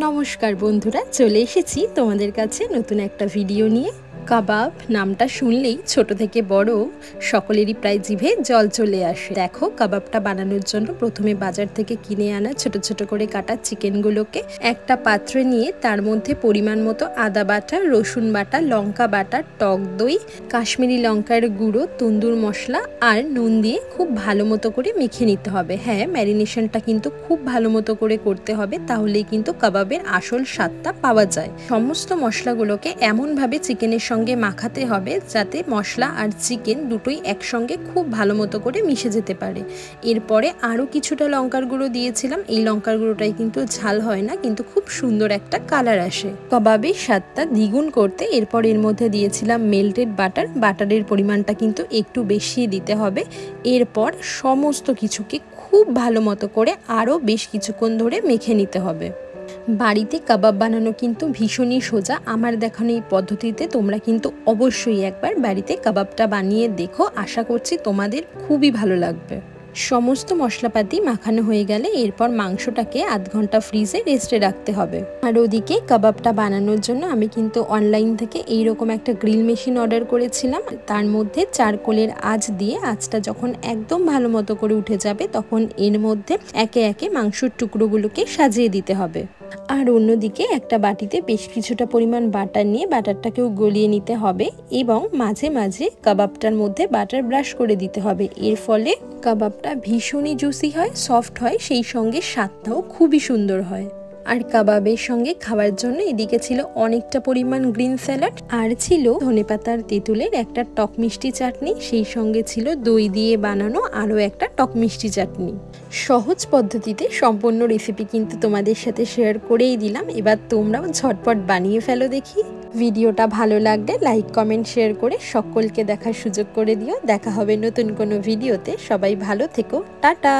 নমস্কার বন্ধুরা, চলে এসেছি তোমাদের কাছে নতুন একটা ভিডিও নিয়ে। কাবাব নামটা শুনলেই ছোট থেকে বড় সকলেরই প্রায় জিভে জল চলে আসে। দেখো, কাবাবটা বানানোর জন্য প্রথমে বাজার থেকে কিনে আনা ছোট ছোট করে কাটা চিকেনগুলোকে একটা পাত্রে নিয়ে তার মধ্যে পরিমাণ মতো আদা বাটা, রসুন বাটা, লঙ্কা বাটা, টক দই, কাশ্মীরি লঙ্কার গুঁড়ো, তন্দুর মশলা আর নুন দিয়ে খুব ভালো মতো করে মেখে নিতে হবে। হ্যাঁ, ম্যারিনেশনটা কিন্তু খুব ভালো মতো করে করতে হবে, তাহলেই কিন্তু কাবাবের আসল স্বাদটা পাওয়া যায়। সমস্ত মশলাগুলোকে এমনভাবে চিকেনের সঙ্গে মাখাতে হবে যাতে মশলা আর চিকেন দুটোই একসঙ্গে খুব ভালো মতো করে মিশে যেতে পারে। এরপরে আরও কিছুটা লঙ্কার গুঁড়ো দিয়েছিলাম। এই লঙ্কার গুঁড়োটাই কিন্তু ঝাল হয় না, কিন্তু খুব সুন্দর একটা কালার আসে। কাবাবের স্বাদটা দ্বিগুণ করতে এরপর এর মধ্যে দিয়েছিলাম মেল্টেড বাটার। বাটারের পরিমাণটা কিন্তু একটু বেশি দিতে হবে। এরপর সমস্ত কিছুকে খুব ভালো মতো করে আরও বেশ কিছুক্ষণ ধরে মেখে নিতে হবে। বাড়িতে কাবাব বানানো কিন্তু ভীষণই সোজা। আমার দেখানো এই পদ্ধতিতে তোমরা কিন্তু অবশ্যই একবার বাড়িতে কাবাবটা বানিয়ে দেখো। আশা করছি তোমাদের খুবই ভালো লাগবে। সমস্ত মশলাপাতি মাখানো হয়ে গেলে এরপর মাংসটাকে আধ ঘন্টা ফ্রিজে রেস্টে রাখতে হবে। আর ওদিকে কাবাবটা বানানোর জন্য আমি কিন্তু অনলাইন থেকে এইরকম একটা গ্রিল মেশিন অর্ডার করেছিলাম। তার মধ্যে চারকোলের আঁচ দিয়ে আঁচটা যখন একদম ভালো মতো করে উঠে যাবে তখন এর মধ্যে একে একে মাংসের টুকরোগুলোকে সাজিয়ে দিতে হবে। আর অন্যদিকে একটা বাটিতে বেশ কিছুটা পরিমাণ বাটার নিয়ে বাটারটাকেও গলিয়ে নিতে হবে এবং মাঝে মাঝে কাবাবটার মধ্যে বাটার ব্রাশ করে দিতে হবে। এর ফলে কাবাবটা ভীষণই জুসি হয়, সফট হয়, সেই সঙ্গে স্বাদটাও খুবই সুন্দর হয়। আর কাবাবের সঙ্গে খাওয়ার জন্য এদিকে ছিল অনেকটা পরিমাণ গ্রিন স্যালাড, আর ছিল ধনেপাতার তেঁতুলের একটা টক মিষ্টি চাটনি, সেই সঙ্গে ছিল দই দিয়ে বানানো আরও একটা টক মিষ্টি চাটনি। সহজ পদ্ধতিতে সম্পূর্ণ রেসিপি কিন্তু তোমাদের সাথে শেয়ার করেই দিলাম। এবার তোমরাও ঝটপট বানিয়ে ফেলো দেখি। ভিডিওটা ভালো লাগলে লাইক, কমেন্ট, শেয়ার করে সকলকে দেখার সুযোগ করে দিও। দেখা হবে নতুন কোনো ভিডিওতে। সবাই ভালো থেকো, টাটা।